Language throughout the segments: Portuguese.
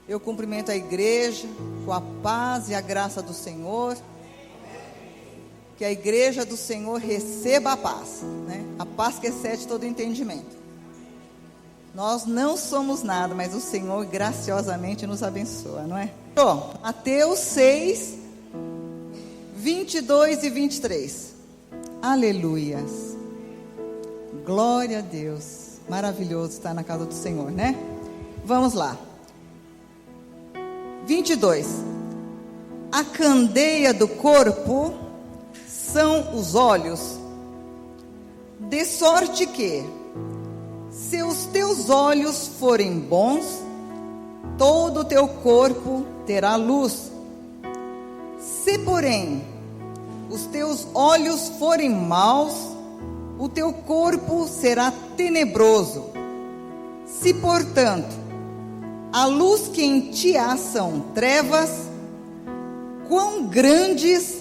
Eu cumprimento a igreja com a paz e a graça do Senhor. Que a igreja do Senhor receba a paz, né? A paz que excede todo entendimento. Nós não somos nada, mas o Senhor graciosamente nos abençoa, não é? Mateus 6, 22 e 23. Aleluias. Glória a Deus. Maravilhoso estar na casa do Senhor, né? Vamos lá. 22. A candeia do corpo são os olhos, de sorte que, se os teus olhos forem bons, todo o teu corpo terá luz. Se, porém, os teus olhos forem maus, o teu corpo será tenebroso. Se, portanto, a luz que em ti há são trevas, quão grandes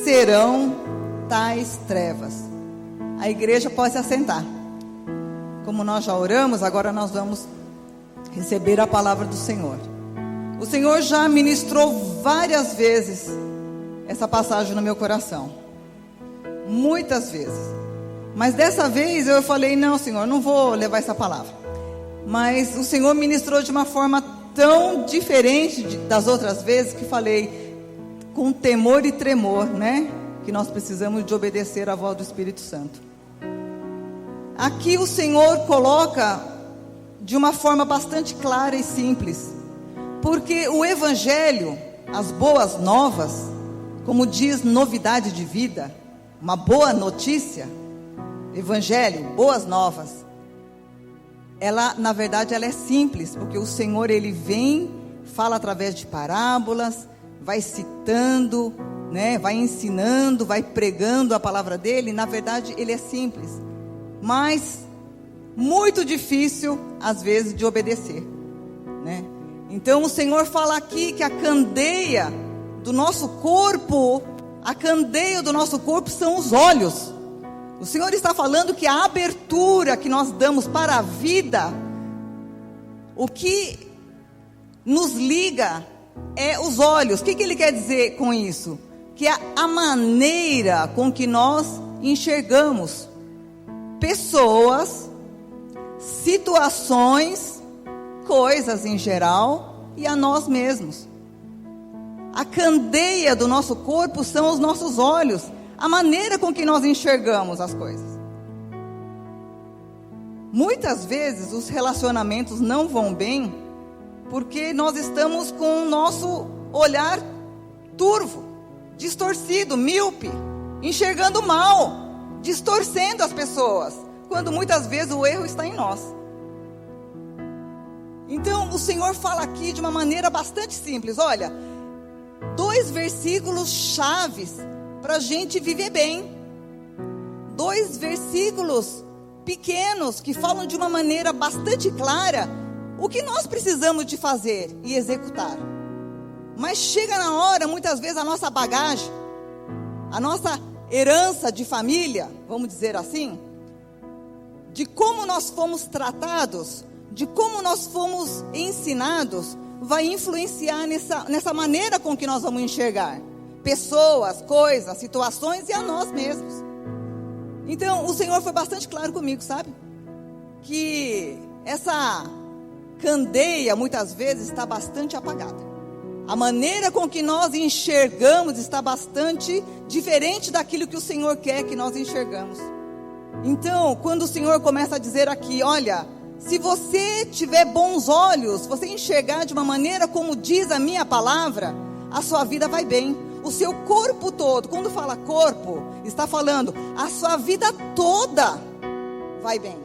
serão tais trevas. A igreja pode se assentar. Como nós já oramos, agora nós vamos receber a palavra do Senhor. O Senhor já ministrou várias vezes essa passagem no meu coração. Muitas vezes. Mas dessa vez eu falei, não, Senhor, não vou levar essa palavra. Mas o Senhor ministrou de uma forma tão diferente das outras vezes, que falei com temor e tremor, né? Que nós precisamos de obedecer à voz do Espírito Santo. Aqui o Senhor coloca de uma forma bastante clara e simples, porque o Evangelho, as boas novas, como diz novidade de vida, uma boa notícia, Evangelho, boas novas, ela, na verdade, ela é simples, porque o Senhor, Ele vem, fala através de parábolas, vai citando, né, vai ensinando, vai pregando a palavra dele. Na verdade, ele é simples, mas muito difícil, às vezes, de obedecer, né? Então, o Senhor fala aqui que a candeia do nosso corpo, são os olhos. O Senhor está falando que a abertura que nós damos para a vida, o que nos liga é os olhos. O que Ele quer dizer com isso? Que é a maneira com que nós enxergamos pessoas, situações, coisas em geral e a nós mesmos. A candeia do nosso corpo são os nossos olhos, a maneira com que nós enxergamos as coisas. Muitas vezes os relacionamentos não vão bem porque nós estamos com o nosso olhar turvo, distorcido, míope, enxergando mal, distorcendo as pessoas, quando muitas vezes o erro está em nós. Então o Senhor fala aqui de uma maneira bastante simples. Olha, 2 versículos chaves para a gente viver bem. 2 versículos pequenos que falam de uma maneira bastante clara o que nós precisamos de fazer e executar. Mas chega na hora, muitas vezes, a nossa bagagem, a nossa herança de família, vamos dizer assim, de como nós fomos tratados, de como nós fomos ensinados, vai influenciar nessa maneira com que nós vamos enxergar pessoas, coisas, situações e a nós mesmos. Então, o Senhor foi bastante claro comigo, sabe? Que essa candeia, muitas vezes, está bastante apagada. A maneira com que nós enxergamos está bastante diferente daquilo que o Senhor quer que nós enxergamos. Então, quando o Senhor começa a dizer aqui, olha, se você tiver bons olhos, você enxergar de uma maneira como diz a minha palavra, a sua vida vai bem. O seu corpo todo, quando fala corpo, está falando a sua vida toda vai bem.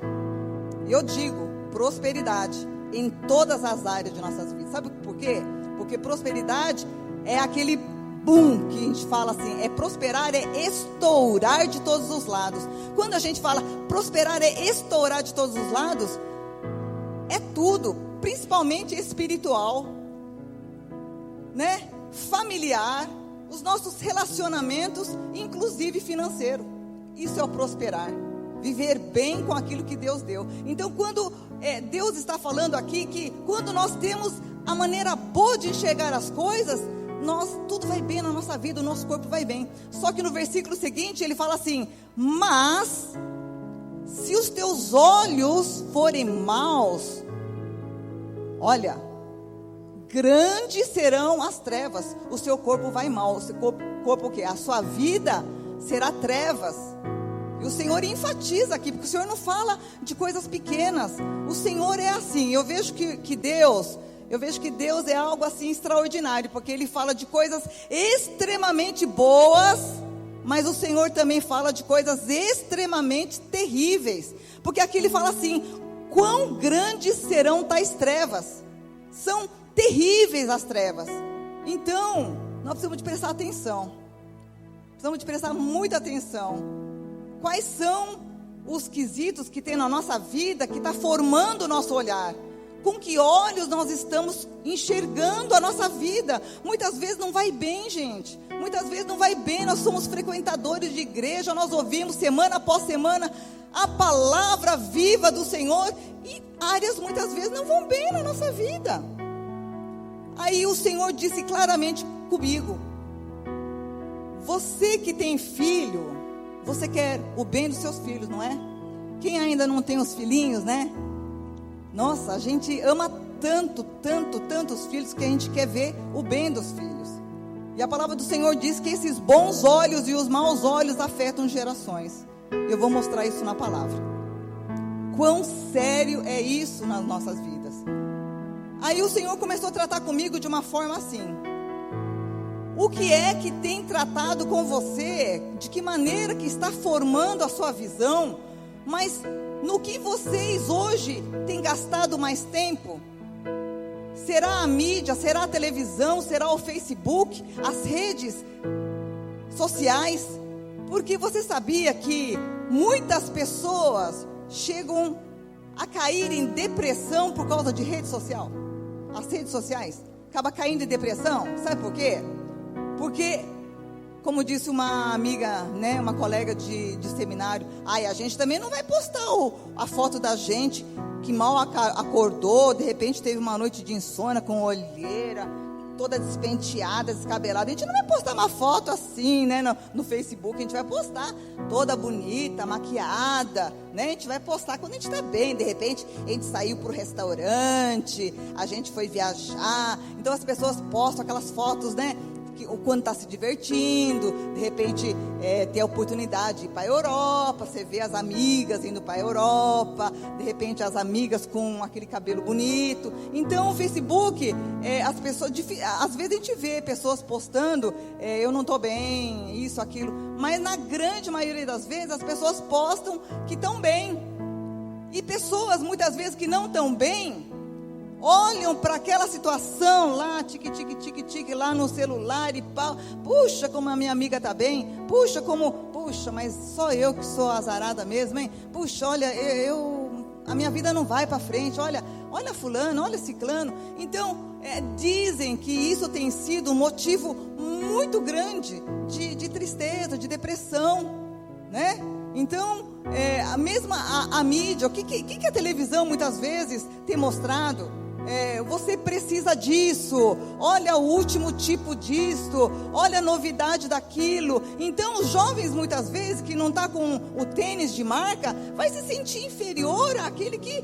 Eu digo prosperidade em todas as áreas de nossas vidas. Sabe por quê? Porque prosperidade é aquele boom que a gente fala assim, é prosperar, é estourar de todos os lados. Quando a gente fala prosperar é estourar de todos os lados, é tudo, principalmente espiritual, né? Familiar, os nossos relacionamentos, inclusive financeiro. Isso é o prosperar, viver bem com aquilo que Deus deu. Então, quando Deus está falando aqui que quando nós temos a maneira boa de enxergar as coisas, tudo vai bem na nossa vida, o nosso corpo vai bem. Só que no versículo seguinte ele fala assim: mas se os teus olhos forem maus, olha, grandes serão as trevas. O seu corpo vai mal. O seu corpo o quê? A sua vida será trevas. E o Senhor enfatiza aqui, porque o Senhor não fala de coisas pequenas. O Senhor é assim. Eu vejo que Deus é algo assim extraordinário, porque Ele fala de coisas extremamente boas, mas o Senhor também fala de coisas extremamente terríveis. Porque aqui Ele fala assim: quão grandes serão tais trevas? São terríveis as trevas. Então, nós precisamos de prestar atenção. Precisamos de prestar muita atenção. Quais são os quesitos que tem na nossa vida que está formando o nosso olhar? Com que olhos nós estamos enxergando a nossa vida? Muitas vezes não vai bem, gente. Muitas vezes não vai bem. Nós somos frequentadores de igreja, nós ouvimos semana após semana a palavra viva do Senhor, e áreas muitas vezes não vão bem na nossa vida. Aí o Senhor disse claramente comigo: você que tem filho, você quer o bem dos seus filhos, não é? Quem ainda não tem os filhinhos, né? Nossa, a gente ama tanto os filhos, que a gente quer ver o bem dos filhos. E a palavra do Senhor diz que esses bons olhos e os maus olhos afetam gerações. Eu vou mostrar isso na palavra. Quão sério é isso nas nossas vidas. Aí o Senhor começou a tratar comigo de uma forma assim: o que é que tem tratado com você? De que maneira que está formando a sua visão? Mas no que vocês hoje têm gastado mais tempo? Será a mídia, será a televisão, será o Facebook, as redes sociais? Porque você sabia que muitas pessoas chegam a cair em depressão por causa de rede social? As redes sociais acabam caindo em depressão. Sabe por quê? Porque, como disse uma amiga, né, uma colega de seminário, a gente também não vai postar a foto da gente que mal acordou, de repente teve uma noite de insônia, com olheira, toda despenteada, descabelada. A gente não vai postar uma foto assim, né, no Facebook. A gente vai postar toda bonita, maquiada, né? A gente vai postar quando a gente está bem. De repente a gente saiu para o restaurante, a gente foi viajar. Então as pessoas postam aquelas fotos, né, quando está se divertindo. De repente ter a oportunidade de ir para a Europa. Você vê as amigas indo para a Europa, de repente as amigas com aquele cabelo bonito. Então o Facebook, as pessoas, às vezes a gente vê pessoas postando, eu não estou bem, isso, aquilo, mas na grande maioria das vezes as pessoas postam que estão bem. E pessoas muitas vezes que não estão bem olham para aquela situação lá, tique, lá no celular e pau. Puxa, como a minha amiga está bem. Puxa, mas só eu que sou azarada mesmo, hein? Puxa, olha, a minha vida não vai para frente. Olha fulano, olha ciclano. Então, dizem que isso tem sido um motivo muito grande de tristeza, de depressão, né? Então, a mídia, o que a televisão muitas vezes tem mostrado? Você precisa disso, olha o último tipo disso, olha a novidade daquilo. Então os jovens muitas vezes que não está com o tênis de marca, vai se sentir inferior àquele que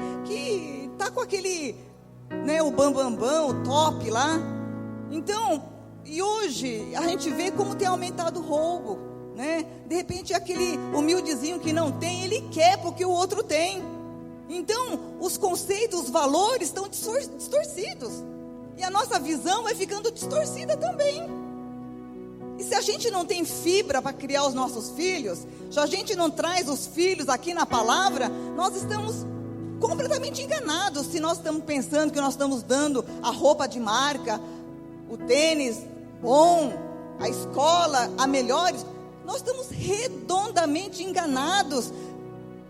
está com aquele, né, o bambambam, o top lá. Então, e hoje a gente vê como tem aumentado o roubo, né? De repente aquele humildezinho que não tem, ele quer porque o outro tem. Então, os conceitos, os valores estão distorcidos. E a nossa visão vai ficando distorcida também. E se a gente não tem fibra para criar os nossos filhos, se a gente não traz os filhos aqui na palavra, nós estamos completamente enganados. Se nós estamos pensando que nós estamos dando a roupa de marca, o tênis bom, a escola, a melhores, nós estamos redondamente enganados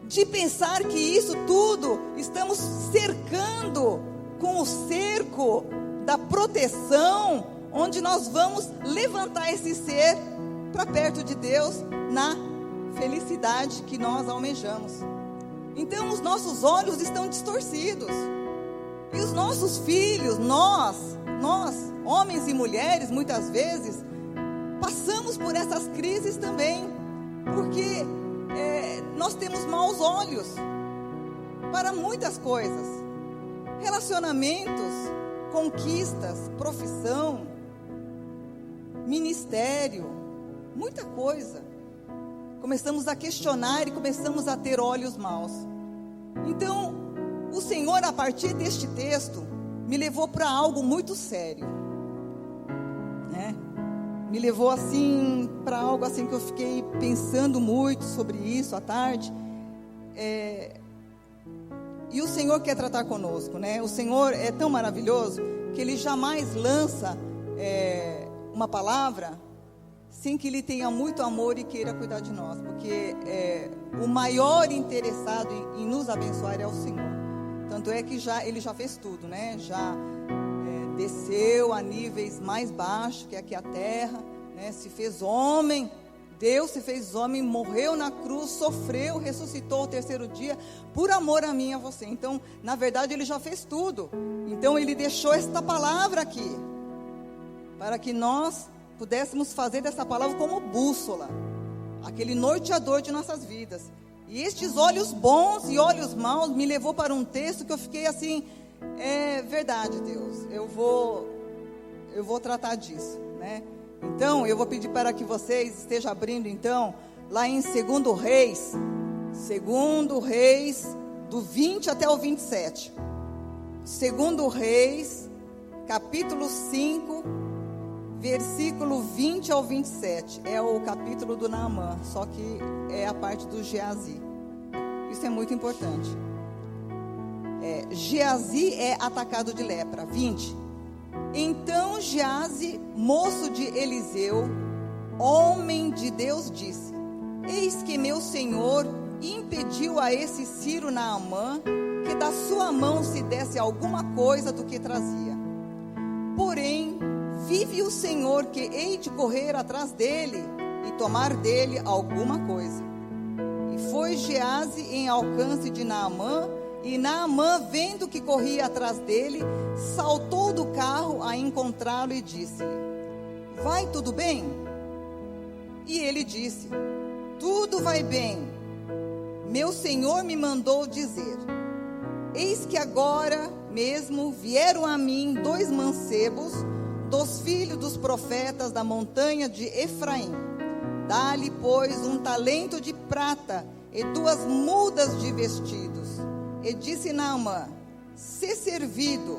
de pensar que isso tudo estamos cercando com o cerco da proteção, onde nós vamos levantar esse ser para perto de Deus na felicidade que nós almejamos. Então os nossos olhos estão distorcidos. E os nossos filhos, nós, homens e mulheres, muitas vezes, passamos por essas crises também, porque nós temos maus olhos para muitas coisas, relacionamentos, conquistas, profissão, ministério, muita coisa. Começamos a questionar e começamos a ter olhos maus. Então, o Senhor, a partir deste texto, me levou para algo muito sério, né? Me levou assim para algo assim que eu fiquei pensando muito sobre isso à tarde. E o Senhor quer tratar conosco, né? O Senhor é tão maravilhoso que Ele jamais lança uma palavra sem que Ele tenha muito amor e queira cuidar de nós, porque o maior interessado em nos abençoar é o Senhor. Tanto é que Ele já fez tudo, né? Já desceu a níveis mais baixos, que é aqui a terra, né? Se fez homem, Deus se fez homem, morreu na cruz, sofreu, ressuscitou ao terceiro dia, por amor a mim e a você. Então, na verdade, Ele já fez tudo. Então, Ele deixou esta palavra aqui, para que nós pudéssemos fazer dessa palavra como bússola, aquele norteador de nossas vidas. E estes olhos bons e olhos maus me levou para um texto que eu fiquei assim, é verdade, Deus, eu vou tratar disso, né? Então, eu vou pedir para que vocês estejam abrindo, então, lá em 2 Reis, do 20 até o 27. 2 Reis, capítulo 5, versículo 20 ao 27. É o capítulo do Naamã, só que é a parte do Geazi. Isso é muito importante. Geazi é atacado de lepra. 20. Então Geazi, moço de Eliseu, homem de Deus, disse: eis que meu senhor impediu a esse Ciro Naamã que da sua mão se desse alguma coisa do que trazia. Porém, vive o Senhor que hei de correr atrás dele e tomar dele alguma coisa. E foi Geazi em alcance de Naamã, e Naamã, vendo que corria atrás dele, saltou do carro a encontrá-lo e disse-lhe: vai tudo bem? E ele disse: tudo vai bem. Meu senhor me mandou dizer: eis que agora mesmo vieram a mim 2 mancebos dos filhos dos profetas da montanha de Efraim. Dá-lhe, pois, 1 talento de prata e 2 mudas de vestidos. E disse Naamã: se servido,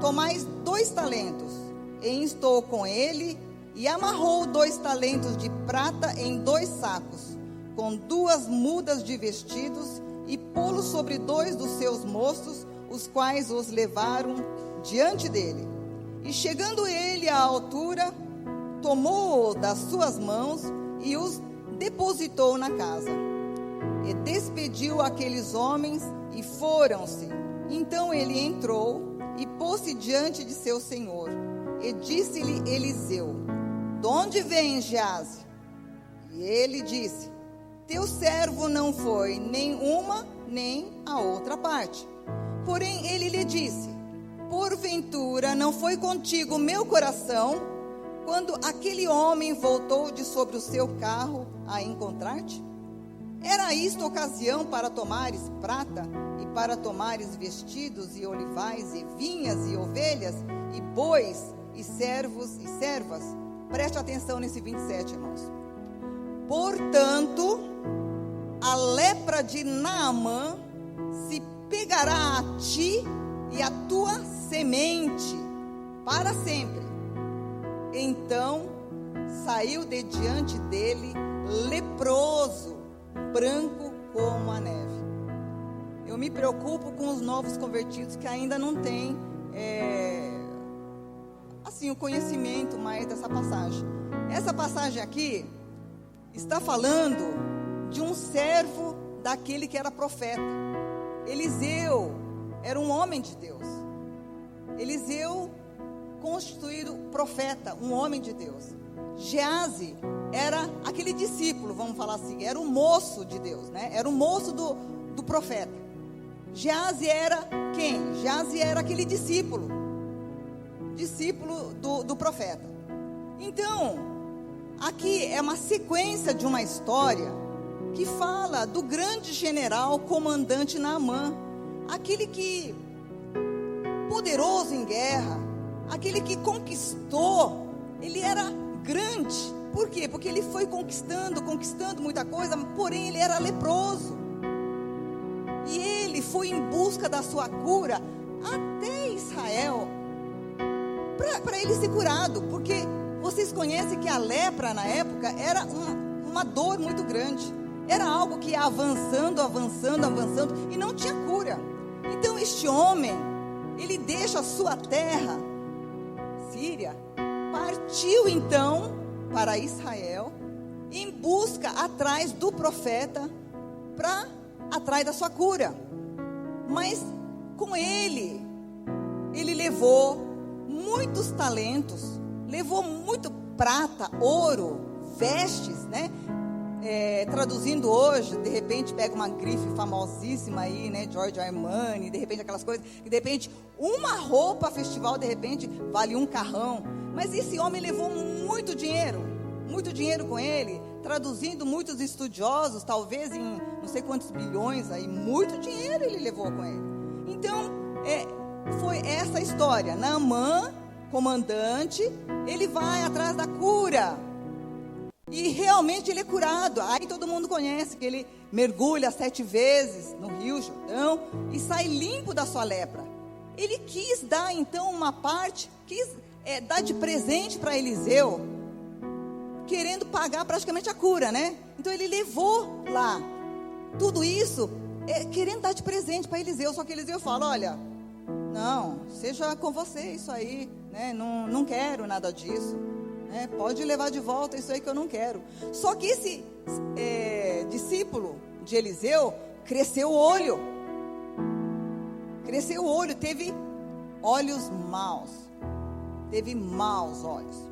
tomais 2 talentos. E instou com ele, e amarrou 2 talentos de prata em 2 sacos, com 2 mudas de vestidos, e pô-los sobre 2 dos seus moços, os quais os levaram diante dele. E chegando ele à altura, tomou-o das suas mãos e os depositou na casa. E despediu aqueles homens e foram-se. Então ele entrou e pôs-se diante de seu senhor. E disse-lhe Eliseu: de onde vem, Geazi? E ele disse: teu servo não foi nem uma nem a outra parte. Porém ele lhe disse: porventura não foi contigo meu coração, quando aquele homem voltou de sobre o seu carro a encontrar-te? Era isto ocasião para tomares prata, e para tomares vestidos, e olivais, e vinhas, e ovelhas, e bois, e servos, e servas? Preste atenção nesse 27, irmãos. Portanto, a lepra de Naamã se pegará a ti e a tua semente para sempre. Então saiu de diante dele leproso, branco como a neve. Eu me preocupo com os novos convertidos que ainda não têm assim o conhecimento mais dessa passagem. Essa passagem aqui está falando de um servo daquele que era profeta. Eliseu era um homem de Deus. Eliseu constituído profeta, um homem de Deus. Geazi era aquele discípulo, vamos falar assim, era o moço de Deus, né? Era o moço do profeta. Geazi era quem? Geazi era aquele discípulo do profeta. Então, aqui é uma sequência de uma história que fala do grande general comandante Naamã, aquele que, poderoso em guerra, aquele que conquistou, ele era grande. Por quê? Porque ele foi conquistando muita coisa, porém ele era leproso. E ele foi em busca da sua cura até Israel, para ele ser curado, porque vocês conhecem que a lepra na época era uma dor muito grande, era algo que ia avançando, e não tinha cura. Então este homem, ele deixa a sua terra, Síria, partiu então para Israel, em busca atrás do profeta, atrás da sua cura. Mas com ele levou muitos talentos, levou muito prata, ouro, vestes, né? Traduzindo hoje, de repente pega uma grife famosíssima aí, né? Giorgio Armani, de repente aquelas coisas, que de repente uma roupa festival, de repente vale um carrão. Mas esse homem levou muito dinheiro com ele, traduzindo muitos estudiosos, talvez em não sei quantos bilhões aí, muito dinheiro ele levou com ele. Então, foi essa história. Naamã, comandante, ele vai atrás da cura. E realmente ele é curado. Aí todo mundo conhece que ele mergulha 7 vezes no Rio Jordão e sai limpo da sua lepra. Ele quis dar então uma parte, dar de presente para Eliseu, querendo pagar praticamente a cura, né? Então ele levou lá tudo isso, querendo dar de presente para Eliseu. Só que Eliseu fala: olha, não, seja com você isso aí, né? Não quero nada disso, né? Pode levar de volta isso aí que eu não quero. Só que esse discípulo de Eliseu cresceu o olho, teve olhos maus, teve maus olhos.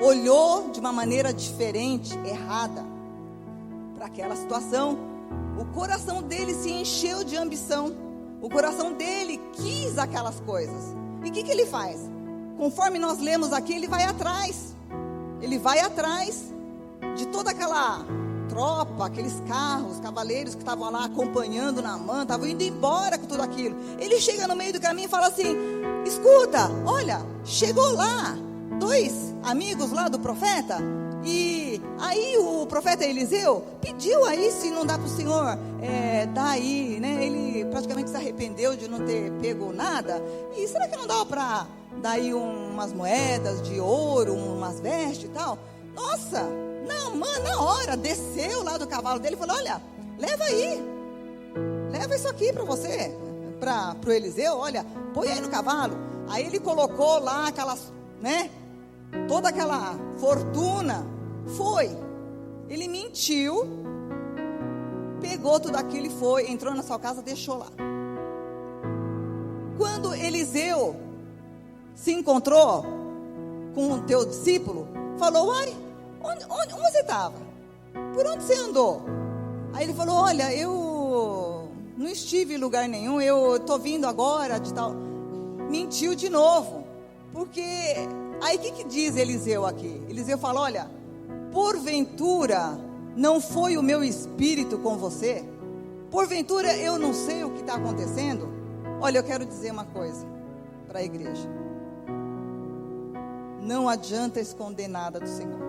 Olhou de uma maneira diferente, errada, para aquela situação. O coração dele se encheu de ambição. O coração dele quis aquelas coisas. E o que ele faz? Conforme nós lemos aqui, ele vai atrás. Ele vai atrás de toda aquela tropa, aqueles carros, cavaleiros que estavam lá acompanhando Naamã, estavam indo embora com tudo aquilo. Ele chega no meio do caminho e fala assim: escuta, olha, chegou lá 2 amigos lá do profeta, e aí o profeta Eliseu pediu aí se não dá para o senhor dar aí, né? Ele praticamente se arrependeu de não ter pego nada, e será que não dá para dar aí umas moedas de ouro, umas vestes e tal? Nossa, Naamã na hora desceu lá do cavalo dele e falou: olha, leva aí, leva isso aqui para você, para o Eliseu, olha, põe aí no cavalo. Aí ele colocou lá aquelas, né, toda aquela fortuna. Ele mentiu, pegou tudo aquilo e foi, entrou na sua casa, deixou lá. Quando Eliseu se encontrou com o teu discípulo, falou: uai, onde você estava? Por onde você andou? Aí ele falou: olha, eu não estive em lugar nenhum, eu estou vindo agora de tal. Mentiu de novo, porque aí o que diz Eliseu aqui? Eliseu fala: olha, porventura não foi o meu espírito com você? Porventura eu não sei o que está acontecendo? Olha, eu quero dizer uma coisa para a igreja: não adianta esconder nada do Senhor.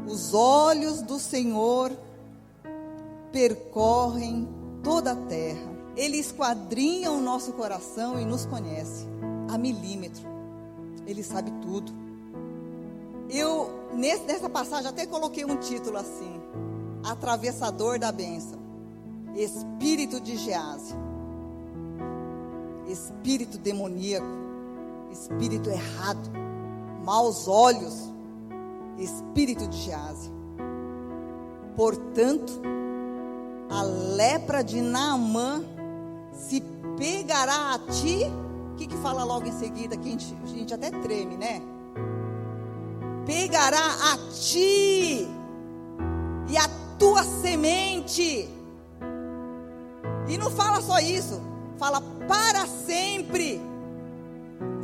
Os olhos do Senhor percorrem toda a terra. Ele esquadrinha o nosso coração e nos conhece a milímetro. Ele sabe tudo. Eu, nessa passagem, até coloquei um título assim: Atravessador da Bênção. Espírito de Geazi, espírito demoníaco, espírito errado, maus olhos, espírito de Geazi. Portanto, a lepra de Naamã se pegará a ti. O que fala logo em seguida, que a gente até treme, né? Pegará a ti e a tua semente. E não fala só isso, fala para sempre.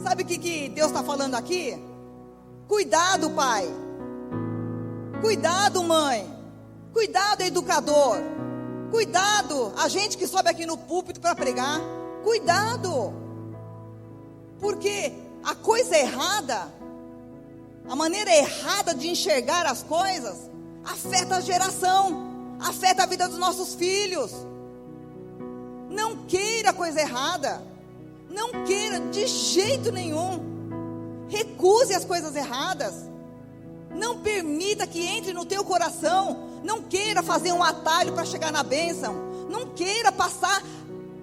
Sabe o que Deus está falando aqui? Cuidado, pai. Cuidado, mãe. Cuidado, educador. Cuidado, a gente que sobe aqui no púlpito para pregar. Cuidado. Porque a coisa errada, a maneira errada de enxergar as coisas, afeta a geração, afeta a vida dos nossos filhos. Não queira coisa errada. Não queira de jeito nenhum. Recuse as coisas erradas. Não permita que entre no teu coração. Não queira fazer um atalho para chegar na bênção. Não queira passar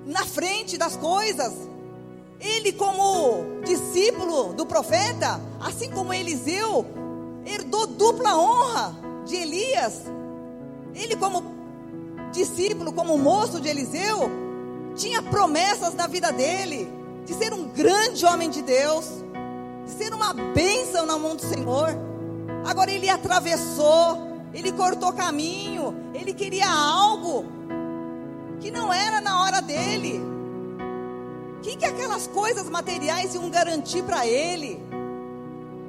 na frente das coisas. Ele, como discípulo do profeta, assim como Eliseu, herdou dupla honra de Elias. Ele, como discípulo, como moço de Eliseu, tinha promessas na vida dele, de ser um grande homem de Deus, de ser uma bênção na mão do Senhor. Agora ele atravessou, ele cortou caminho, ele queria algo que não era na hora dele. O que aquelas coisas materiais iam garantir para ele?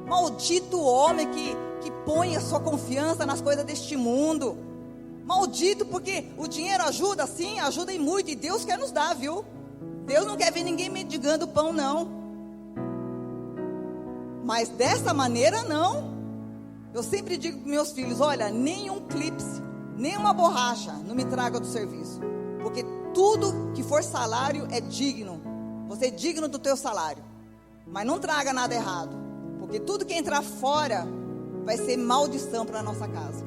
Maldito homem que põe a sua confiança nas coisas deste mundo. Maldito, porque o dinheiro ajuda, sim, ajuda e muito, e Deus quer nos dar, viu? Deus não quer ver ninguém mendigando pão, não. Mas dessa maneira, não. Eu sempre digo para meus filhos, olha, nem um clipse, nem uma borracha não me traga do serviço. Porque tudo que for salário é digno. Você é digno do teu salário. Mas não traga nada errado. Porque tudo que entrar fora vai ser maldição para a nossa casa.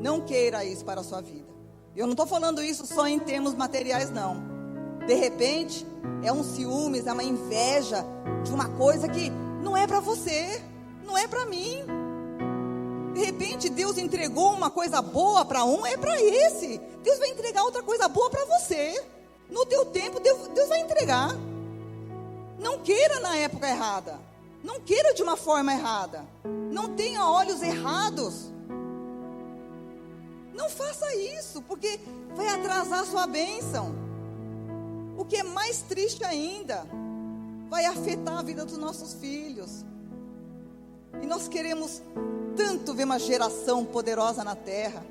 Não queira isso para a sua vida. Eu não estou falando isso só em termos materiais, não. De repente, é um ciúmes, é uma inveja de uma coisa que não é para você, não é para mim. De repente, Deus entregou uma coisa boa para um, é para esse. Deus vai entregar outra coisa boa para você. No teu tempo, Deus vai entregar. Não queira na época errada. Não queira de uma forma errada. Não tenha olhos errados. Não faça isso, porque vai atrasar a sua bênção. O que é mais triste ainda, vai afetar a vida dos nossos filhos. E nós queremos tanto ver uma geração poderosa na terra.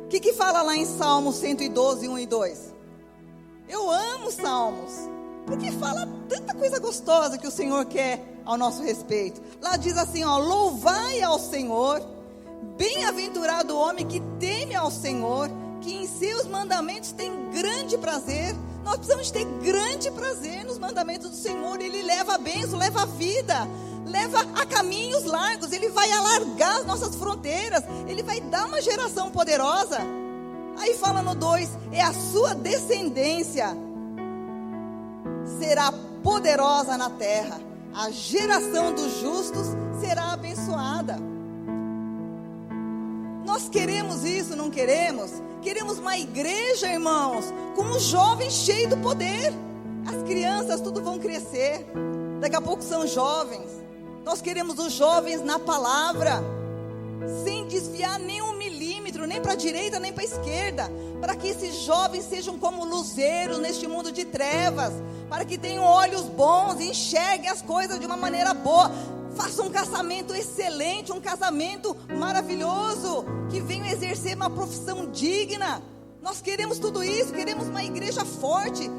O que fala lá em Salmos 112, 1 e 2? Eu amo Salmos, porque fala tanta coisa gostosa que o Senhor quer ao nosso respeito. Lá diz assim, ó, louvai ao Senhor, bem-aventurado o homem que teme ao Senhor, que em seus mandamentos tem grande prazer. Nós precisamos ter grande prazer nos mandamentos do Senhor. Ele leva a bênção, leva a vida, leva a caminhos largos. Ele vai alargar as nossas fronteiras. Ele vai dar uma geração poderosa. Aí fala no 2, é a sua descendência será poderosa na terra. A geração dos justos será abençoada. Nós queremos isso, não queremos? Queremos uma igreja, irmãos, com os jovens cheios do poder. As crianças tudo vão crescer. Daqui a pouco são jovens. Nós queremos os jovens na palavra, sem desviar nem um milímetro, nem para a direita, nem para a esquerda. Para que esses jovens sejam como luzeiros neste mundo de trevas. Para que tenham olhos bons e enxerguem as coisas de uma maneira boa. Faça um casamento excelente, um casamento maravilhoso, que venham exercer uma profissão digna. Nós queremos tudo isso, queremos uma igreja forte,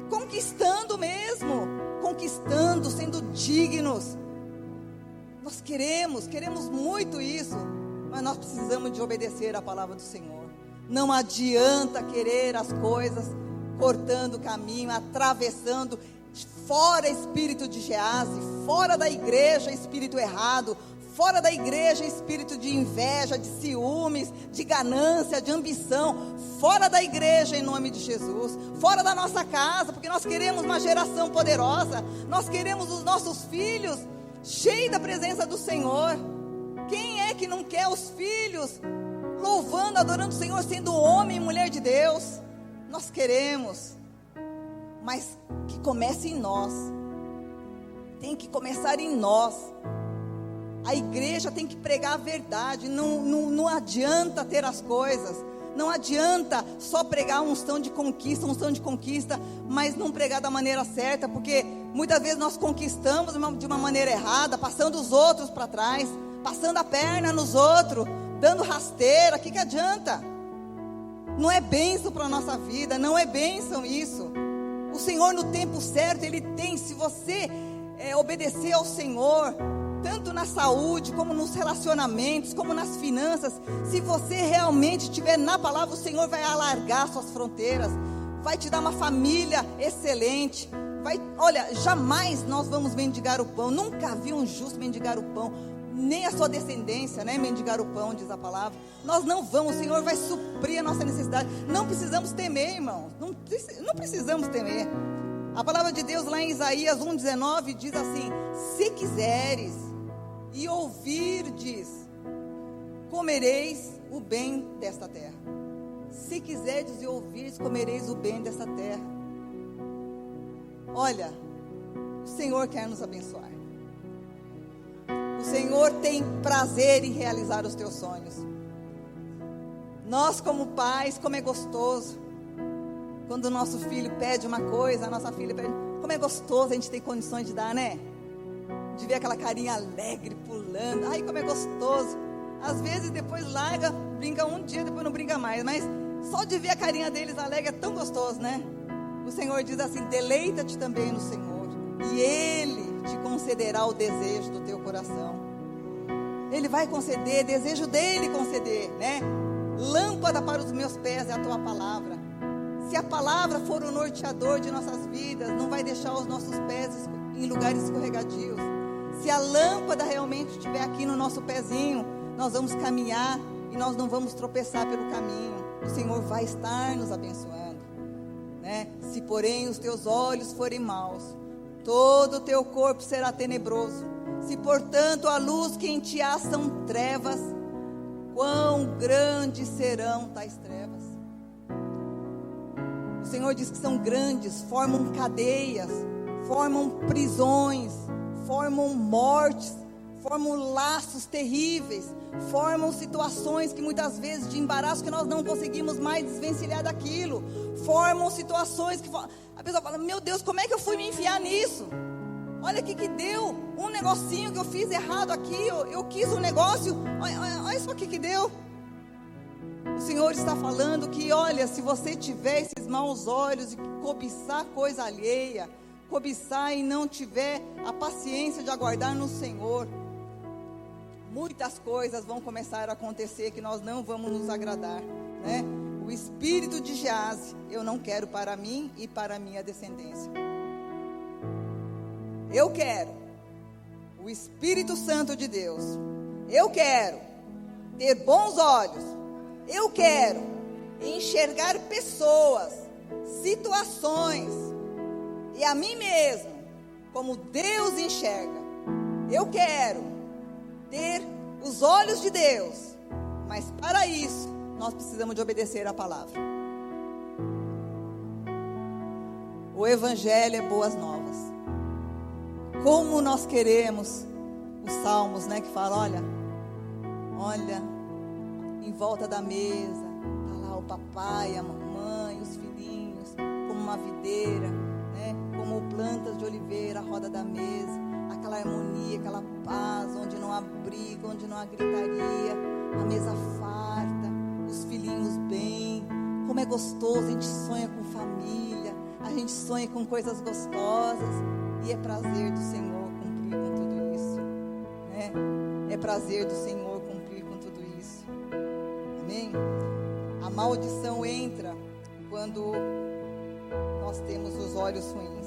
conquistando mesmo, conquistando, sendo dignos. Nós queremos muito isso, mas nós precisamos de obedecer a palavra do Senhor. Não adianta querer as coisas cortando o caminho, atravessando. Fora espírito de Gease, fora da igreja espírito errado, fora da igreja espírito de inveja, de ciúmes, de ganância, de ambição, fora da igreja em nome de Jesus, fora da nossa casa, porque nós queremos uma geração poderosa, nós queremos os nossos filhos cheios da presença do Senhor. Quem é que não quer os filhos louvando, adorando o Senhor, sendo homem e mulher de Deus? Nós queremos. Mas que comece em nós. Tem que começar em nós. A igreja tem que pregar a verdade. Não adianta ter as coisas. Não adianta só pregar uma unção de conquista, mas não pregar da maneira certa, porque muitas vezes nós conquistamos de uma maneira errada, passando os outros para trás, passando a perna nos outros, dando rasteira. O que adianta? Não é bênção para a nossa vida, não é bênção isso. O Senhor, no tempo certo, Ele tem. Se você obedecer ao Senhor, tanto na saúde, como nos relacionamentos, como nas finanças, se você realmente estiver na palavra, o Senhor vai alargar suas fronteiras, vai te dar uma família excelente. Olha, jamais nós vamos mendigar o pão. Nunca vi um justo mendigar o pão, nem a sua descendência, né, mendigar o pão, diz a palavra. Nós não vamos, o Senhor vai suprir a nossa necessidade. Não precisamos temer, irmãos, não precisamos temer. A palavra de Deus lá em Isaías 1,19 diz assim: se quiseres e ouvirdes, comereis o bem desta terra. Se quiserdes e ouvirdes, comereis o bem desta terra. Olha, o Senhor quer nos abençoar. O Senhor tem prazer em realizar os teus sonhos. Nós, como pais, como é gostoso quando o nosso filho pede uma coisa, a nossa filha pede. Como é gostoso a gente ter condições de dar, né? De ver aquela carinha alegre, pulando. Ai, como é gostoso. Às vezes depois larga, brinca um dia, depois não brinca mais. Mas só de ver a carinha deles alegre é tão gostoso, né? O Senhor diz assim: deleita-te também no Senhor, e Ele te concederá o desejo do teu coração. Ele vai conceder, desejo dele conceder, né? Lâmpada para os meus pés é a tua palavra. Se a palavra for o norteador de nossas vidas, não vai deixar os nossos pés em lugares escorregadios. Se a lâmpada realmente estiver aqui no nosso pezinho, nós vamos caminhar e nós não vamos tropeçar pelo caminho. O Senhor vai estar nos abençoando, né? Se porém os teus olhos forem maus, todo o teu corpo será tenebroso. Se portanto a luz que em ti há são trevas, quão grandes serão tais trevas? O Senhor diz que são grandes, formam cadeias, formam prisões, formam mortes, formam laços terríveis, formam situações que muitas vezes de embaraço que nós não conseguimos mais desvencilhar daquilo, formam situações que a pessoa fala: meu Deus, como é que eu fui me enfiar nisso? Olha aqui que deu, um negocinho que eu fiz errado aqui, eu quis um negócio, olha só o que deu. O Senhor está falando que, olha, se você tiver esses maus olhos e cobiçar coisa alheia, cobiçar e não tiver a paciência de aguardar no Senhor, muitas coisas vão começar a acontecer que nós não vamos nos agradar, né? O espírito de Gease eu não quero para mim e para a minha descendência. Eu quero o Espírito Santo de Deus. Eu quero ter bons olhos. Eu quero enxergar pessoas, situações e a mim mesmo como Deus enxerga. Eu quero ter os olhos de Deus, mas para isso nós precisamos de obedecer a palavra. O Evangelho é boas novas. Como nós queremos os salmos, né, que fala: olha, em volta da mesa está lá o papai, a mamãe, os filhinhos, como uma videira, né, como plantas de oliveira à roda da mesa, aquela harmonia, aquela paz, onde não há briga, onde não há gritaria, a mesa farta, os filhinhos bem. Como é gostoso, a gente sonha com família, a gente sonha com coisas gostosas. E é prazer do Senhor cumprir com tudo isso, né? É prazer do Senhor cumprir com tudo isso. Amém? A maldição entra quando nós temos os olhos ruins.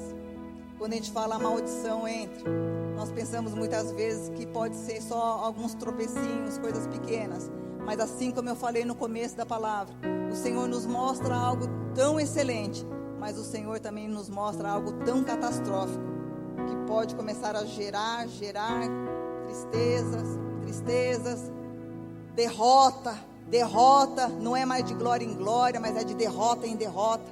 Quando a gente fala a maldição entra, nós pensamos muitas vezes que pode ser só alguns tropecinhos, coisas pequenas. Mas assim como eu falei no começo da palavra, o Senhor nos mostra algo tão excelente, mas o Senhor também nos mostra algo tão catastrófico, que pode começar a gerar tristezas, derrota, não é mais de glória em glória, mas é de derrota em derrota,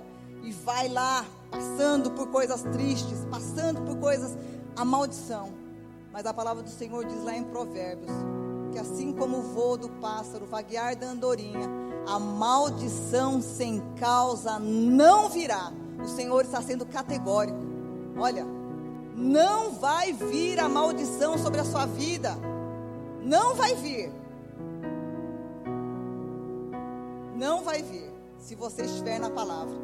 e vai lá, passando por coisas tristes, passando por coisas, a maldição. Mas a palavra do Senhor diz lá em Provérbios, que assim como o voo do pássaro, vaguear da andorinha, a maldição sem causa não virá. O Senhor está sendo categórico. Olha, não vai vir a maldição sobre a sua vida. Não vai vir. Não vai vir, se você estiver na palavra,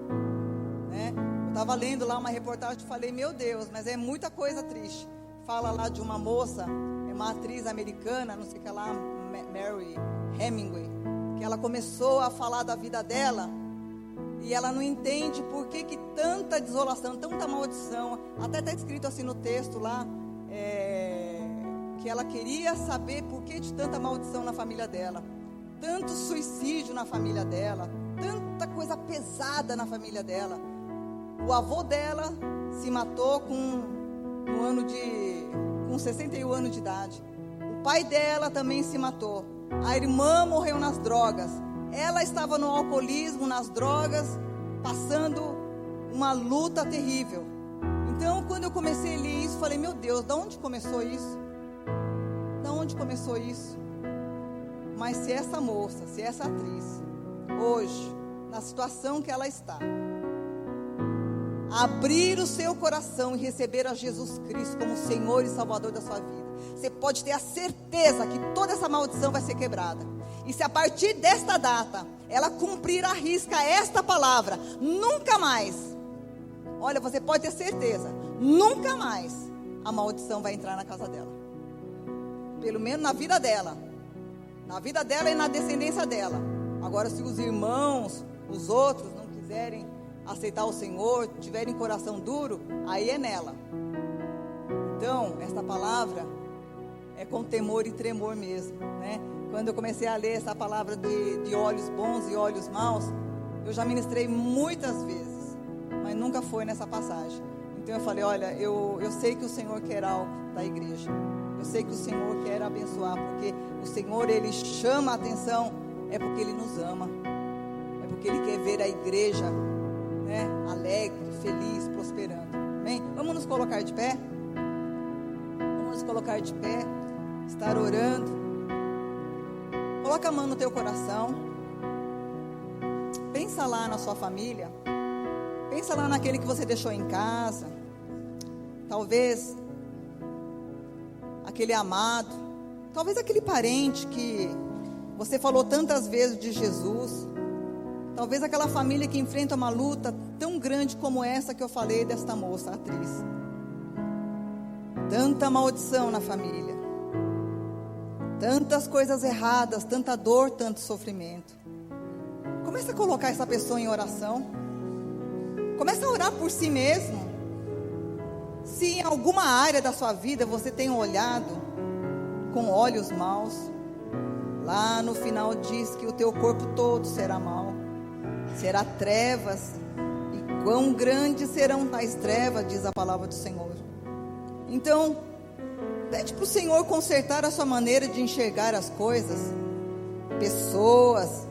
né? Eu estava lendo lá uma reportagem e falei, meu Deus, mas é muita coisa triste. Fala lá de uma moça, é uma atriz americana, não sei o que lá, Mary Hemingway, que ela começou a falar da vida dela, e ela não entende por que tanta desolação, tanta maldição. Até está escrito assim no texto lá, que ela queria saber por que de tanta maldição na família dela. Tanto suicídio na família dela, tanta coisa pesada na família dela. O avô dela se matou com 61 anos de idade. O pai dela também se matou. A irmã morreu nas drogas. Ela estava no alcoolismo, nas drogas, passando uma luta terrível. Então, quando eu comecei a ler isso, falei, meu Deus, da onde começou isso? Da onde começou isso? Mas se essa moça, se essa atriz, hoje, na situação que ela está, abrir o seu coração e receber a Jesus Cristo como Senhor e Salvador da sua vida, você pode ter a certeza que toda essa maldição vai ser quebrada. E se a partir desta data, ela cumprir à risca esta palavra, nunca mais, olha, você pode ter certeza, nunca mais a maldição vai entrar na casa dela. Pelo menos na vida dela. Na vida dela e na descendência dela. Agora, se os irmãos, os outros não quiserem aceitar o Senhor, tiverem coração duro, aí é nela. Então, esta palavra é com temor e tremor mesmo, né? Quando eu comecei a ler essa palavra de olhos bons e olhos maus, eu já ministrei muitas vezes, mas nunca foi nessa passagem. Então eu falei, olha, eu sei que o Senhor quer algo da igreja. Eu sei que o Senhor quer abençoar, porque o Senhor, Ele chama a atenção, é porque Ele nos ama, é porque Ele quer ver a igreja, né, alegre, feliz, prosperando. Amém? Vamos nos colocar de pé? Vamos nos colocar de pé, estar orando. Coloca a mão no teu coração, pensa lá na sua família, pensa lá naquele que você deixou em casa, talvez aquele amado, talvez aquele parente que você falou tantas vezes de Jesus, talvez aquela família que enfrenta uma luta tão grande como essa que eu falei desta moça, a atriz. Tanta maldição na família, tantas coisas erradas, tanta dor, tanto sofrimento. Comece a colocar essa pessoa em oração, comece a orar por si mesmo. Se em alguma área da sua vida você tem olhado com olhos maus, lá no final diz que o teu corpo todo será mau, será trevas, e quão grandes serão tais trevas, diz a palavra do Senhor. Então, pede para o Senhor consertar a sua maneira de enxergar as coisas, pessoas,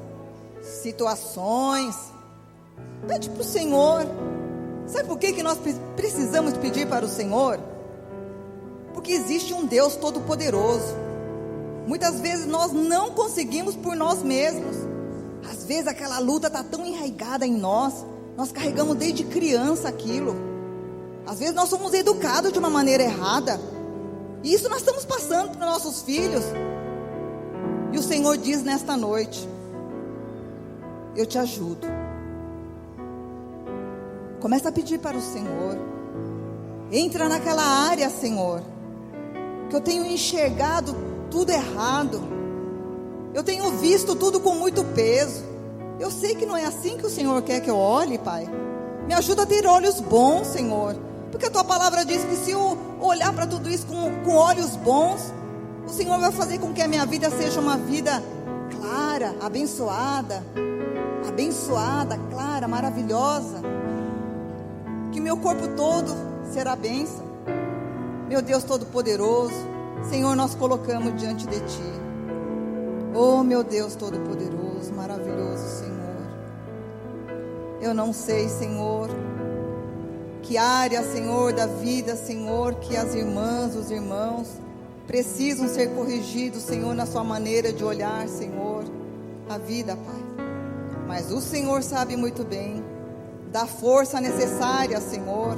situações. Pede para o Senhor. Sabe por que nós precisamos pedir para o Senhor? Porque existe um Deus todo-poderoso. Muitas vezes nós não conseguimos por nós mesmos. Às vezes aquela luta está tão enraizada em nós, nós carregamos desde criança aquilo. Às vezes nós somos educados de uma maneira errada, e isso nós estamos passando para os nossos filhos. E o Senhor diz nesta noite: eu te ajudo. Começa a pedir para o Senhor. Entra naquela área, Senhor, que eu tenho enxergado tudo errado. Eu tenho visto tudo com muito peso. Eu sei que não é assim que o Senhor quer que eu olhe, Pai. Me ajuda a ter olhos bons, Senhor. Porque a Tua palavra diz que se eu olhar para tudo isso com olhos bons, o Senhor vai fazer com que a minha vida seja uma vida clara, abençoada, clara, maravilhosa. Que meu corpo todo será bênção. Meu Deus Todo-Poderoso, Senhor, nós colocamos diante de Ti. Oh, meu Deus Todo-Poderoso, maravilhoso Senhor. Eu não sei, Senhor, que área, Senhor, da vida, Senhor, que as irmãs, os irmãos precisam ser corrigidos, Senhor, na sua maneira de olhar, Senhor, a vida, Pai. mas o Senhor sabe muito bem. Dá força necessária, Senhor.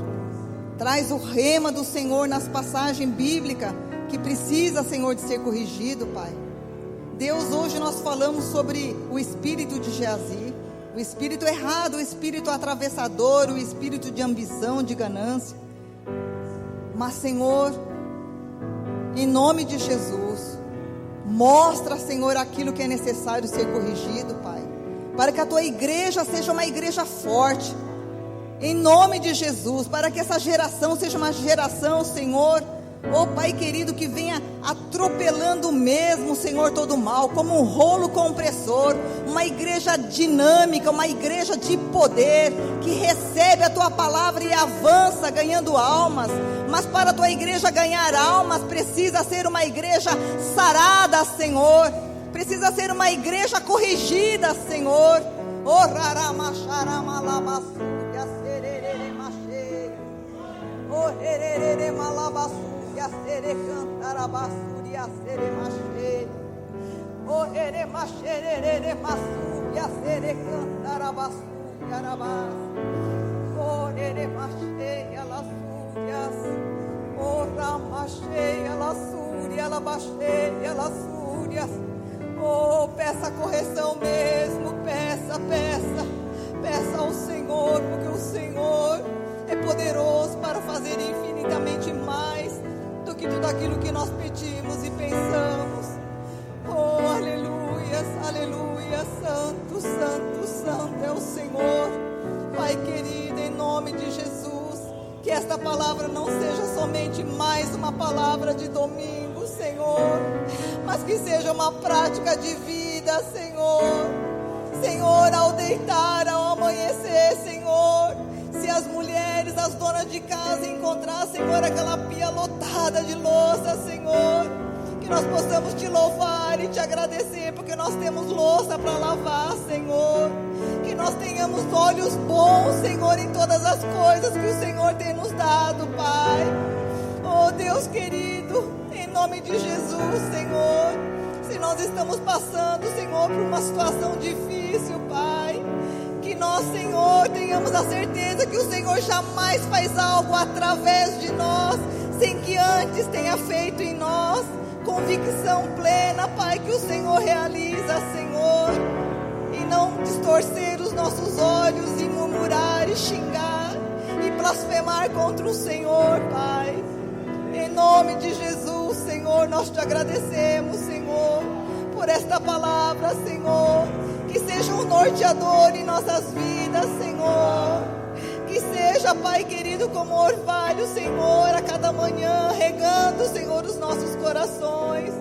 Traz o rema do Senhor nas passagens bíblicas que precisa, Senhor, de ser corrigido, Pai. Deus, hoje nós falamos sobre o espírito de Geazi, o espírito errado, o espírito atravessador, o espírito de ambição, de ganância. Mas, Senhor, em nome de Jesus, mostra, Senhor, aquilo que é necessário ser corrigido, Pai, para que a tua igreja seja uma igreja forte, em nome de Jesus, para que essa geração seja uma geração, Senhor, oh Pai querido, que venha atropelando mesmo, Senhor, todo o mal, como um rolo compressor, uma igreja dinâmica, uma igreja de poder, que recebe a tua palavra e avança ganhando almas. Mas para a tua igreja ganhar almas, precisa ser uma igreja sarada, Senhor, precisa ser uma igreja corrigida, Senhor. Oh, oh, hererere malabassuria sere cantarabassuria sere mache. Oh, here macherere massuria sere cantarabassuria rabas. Oh, here macheia lassurias. Oh, ramacheia lassúria labacheia lassurias. Oh, peça correção mesmo, peça ao Senhor, porque o Senhor é poderoso para fazer infinitamente mais do que tudo aquilo que nós pedimos e pensamos. Oh, aleluia, aleluia, santo, santo, santo é o Senhor. Pai querido, em nome de Jesus, que esta palavra não seja somente mais uma palavra de domingo, Senhor, mas que seja uma prática de vida, Senhor. Senhor, ao deitar, ao amanhecer, Senhor, se as mulheres, as donas de casa encontrar, Senhor, aquela pia lotada de louça, Senhor, que nós possamos te louvar e te agradecer, porque nós temos louça para lavar, Senhor. Que nós tenhamos olhos bons, Senhor, em todas as coisas que o Senhor tem nos dado, Pai. Oh, Deus querido, em nome de Jesus, Senhor, se nós estamos passando, Senhor, por uma situação difícil, Pai, que nós, Senhor, tenhamos a certeza que o Senhor jamais faz algo através de nós, sem que antes tenha feito em nós. Convicção plena, Pai, que o Senhor realiza, Senhor, e não distorcer os nossos olhos e murmurar e xingar e blasfemar contra o Senhor, Pai. Em nome de Jesus, Senhor, nós te agradecemos, Senhor, por esta palavra, Senhor, que seja um norteador em nossas vidas, Senhor, que seja, Pai querido, como orvalho, Senhor, a cada manhã, regando, Senhor, os nossos corações.